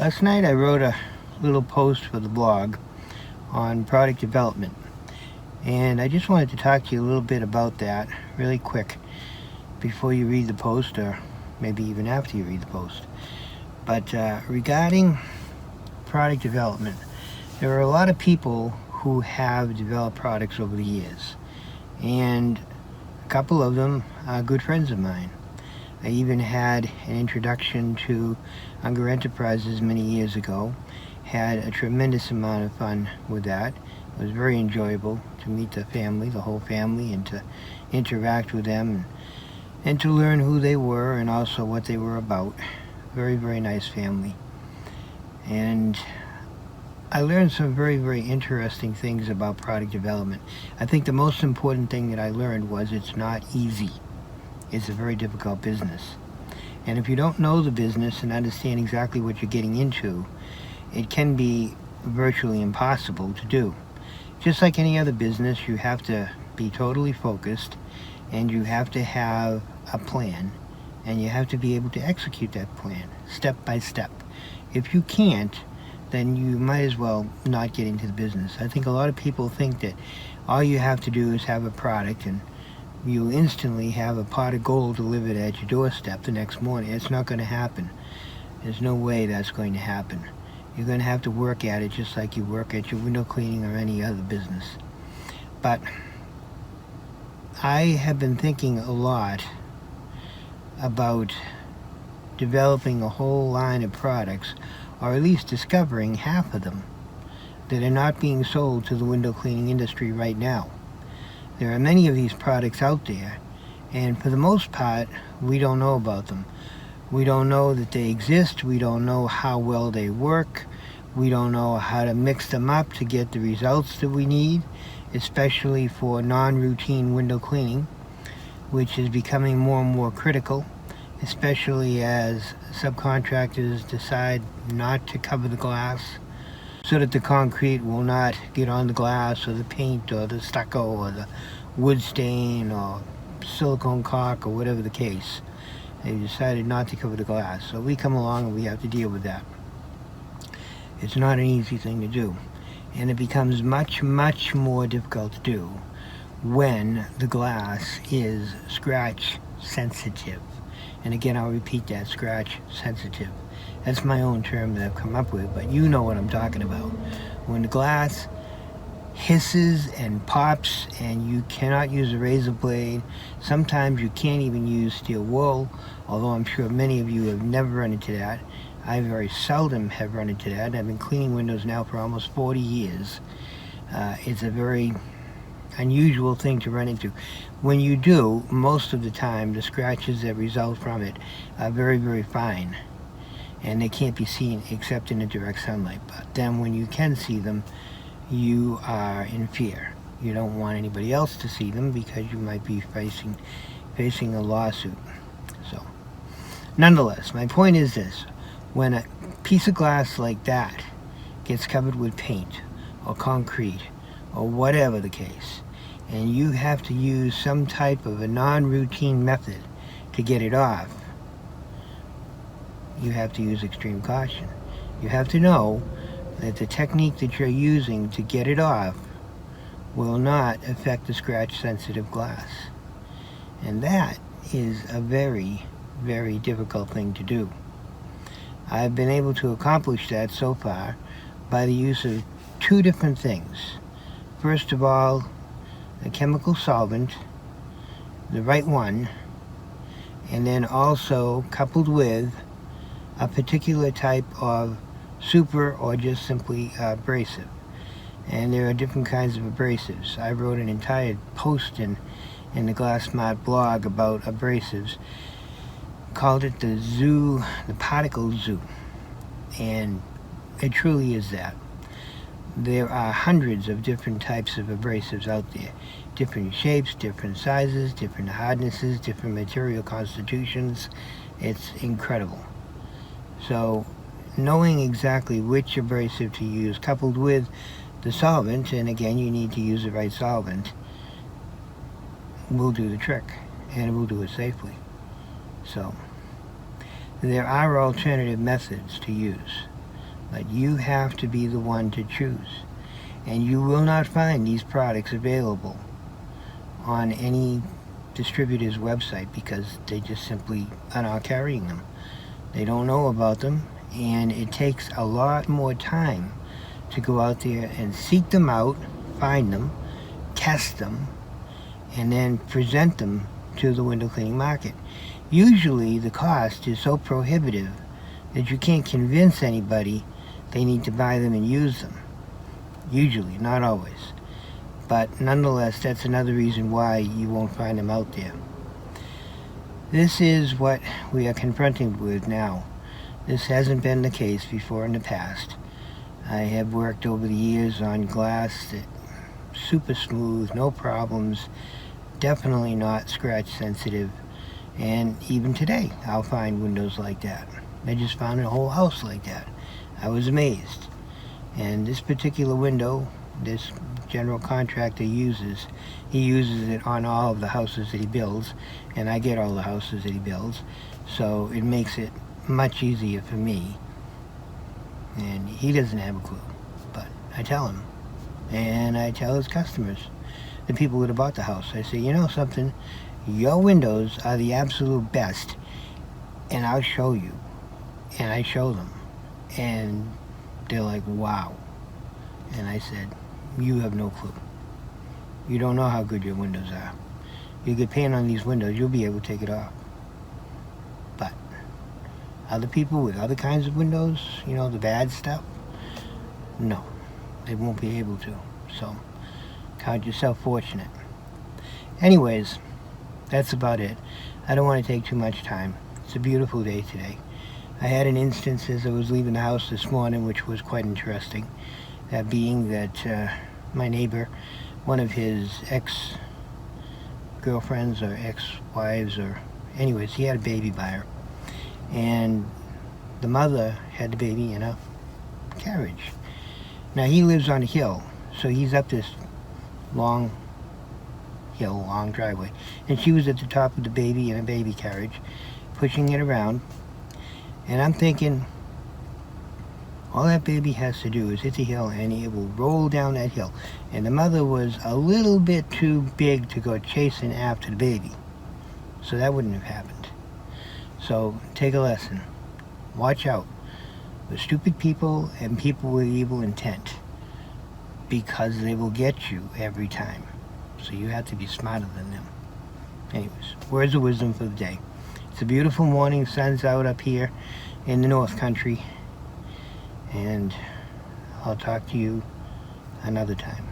Last night I wrote a little post for the blog on product development, and I just wanted to talk to you a little bit about that really quick before you read the post, or maybe even after you read the post. But regarding product development, there are a lot of people who have developed products over the years, and a couple of them are good friends of mine. I even had an introduction to Unger Enterprises many years ago. Had a tremendous amount of fun with that. It was very enjoyable to meet the family, the whole family, and to interact with them and to learn who they were and also what they were about. Very, very nice family. And I learned some very, very interesting things about product development. I think the most important thing that I learned was it's not easy. It's a very difficult business. And if you don't know the business and understand exactly what you're getting into, it can be virtually impossible to do. Just like any other business, you have to be totally focused, and you have to have a plan, and you have to be able to execute that plan step by step. If you can't, then you might as well not get into the business. I think a lot of people think that all you have to do is have a product and you instantly have a pot of gold delivered at your doorstep the next morning. It's not going to happen. There's no way that's going to happen. You're going to have to work at it just like you work at your window cleaning or any other business. But I have been thinking a lot about developing a whole line of products, or at least discovering half of them that are not being sold to the window cleaning industry right now. There are many of these products out there, and for the most part, we don't know about them. We don't know that they exist. We don't know how well they work. We don't know how to mix them up to get the results that we need, especially for non-routine window cleaning, which is becoming more and more critical, especially as subcontractors decide not to cover the glass so that the concrete will not get on the glass or the paint or the stucco or the wood stain or silicone caulk or whatever the case. They decided not to cover the glass. So we come along and we have to deal with that. It's not an easy thing to do. And it becomes much, much more difficult to do when the glass is scratch sensitive. And again, I'll repeat that, scratch sensitive. That's my own term that I've come up with, but you know what I'm talking about. When the glass hisses and pops and you cannot use a razor blade, sometimes you can't even use steel wool, although I'm sure many of you have never run into that. I very seldom have run into that. I've been cleaning windows now for almost 40 years. It's a very unusual thing to run into. When you do, most of the time, the scratches that result from it are very, very fine, and they can't be seen except in the direct sunlight. But then when you can see them, you are in fear. You don't want anybody else to see them because you might be facing a lawsuit. So, nonetheless, my point is this. When a piece of glass like that gets covered with paint or concrete or whatever the case, and you have to use some type of a non-routine method to get it off, you have to use extreme caution. You have to know that the technique that you're using to get it off will not affect the scratch-sensitive glass. And that is a very, very difficult thing to do. I've been able to accomplish that so far by the use of two different things. First of all, a chemical solvent, the right one, and then also coupled with a particular type of super or just simply abrasive. And there are different kinds of abrasives. I wrote an entire post in the Glass Smart blog about abrasives, called it the particle zoo, and it truly is that. There are hundreds of different types of abrasives out there, different shapes, different sizes, different hardnesses, different material constitutions. It's incredible. So knowing exactly which abrasive to use, coupled with the solvent, and again you need to use the right solvent, will do the trick, and it will do it safely. So there are alternative methods to use. But you have to be the one to choose. And you will not find these products available on any distributor's website because they just simply are not carrying them. They don't know about them, and it takes a lot more time to go out there and seek them out, find them, test them, and then present them to the window cleaning market. Usually the cost is so prohibitive that you can't convince anybody they need to buy them and use them. Usually, not always. But nonetheless, that's another reason why you won't find them out there. This is what we are confronting with now. This hasn't been the case before in the past. I have worked over the years on glass that super smooth, no problems, definitely not scratch sensitive, and even today I'll find windows like that. I just found a whole house like that. I was amazed. And this particular window, this general contractor uses, he uses it on all of the houses that he builds, and I get all the houses that he builds, so it makes it much easier for me. And he doesn't have a clue, but I tell him, and I tell his customers, the people that have bought the house, I say, you know something, your windows are the absolute best, and I'll show you. And I show them, and they're like, wow. And I said, you have no clue. You don't know how good your windows are. You get paint on these windows, you'll be able to take it off. But other people with other kinds of windows, you know, the bad stuff, no, they won't be able to. So count yourself fortunate. Anyways, that's about it. I don't want to take too much time. It's a beautiful day today. I had an instance as I was leaving the house this morning which was quite interesting. That being that my neighbor, one of his ex-girlfriends or ex-wives, or anyways, he had a baby by her. And the mother had the baby in a carriage. Now he lives on a hill, so he's up this long hill, long driveway. And she was at the top of the baby in a baby carriage, pushing it around. And I'm thinking, all that baby has to do is hit the hill and it will roll down that hill. And the mother was a little bit too big to go chasing after the baby. So that wouldn't have happened. So take a lesson. Watch out for stupid people and people with evil intent, because they will get you every time. So you have to be smarter than them. Anyways, words of wisdom for the day. It's a beautiful morning, sun's out up here in the North Country, and I'll talk to you another time.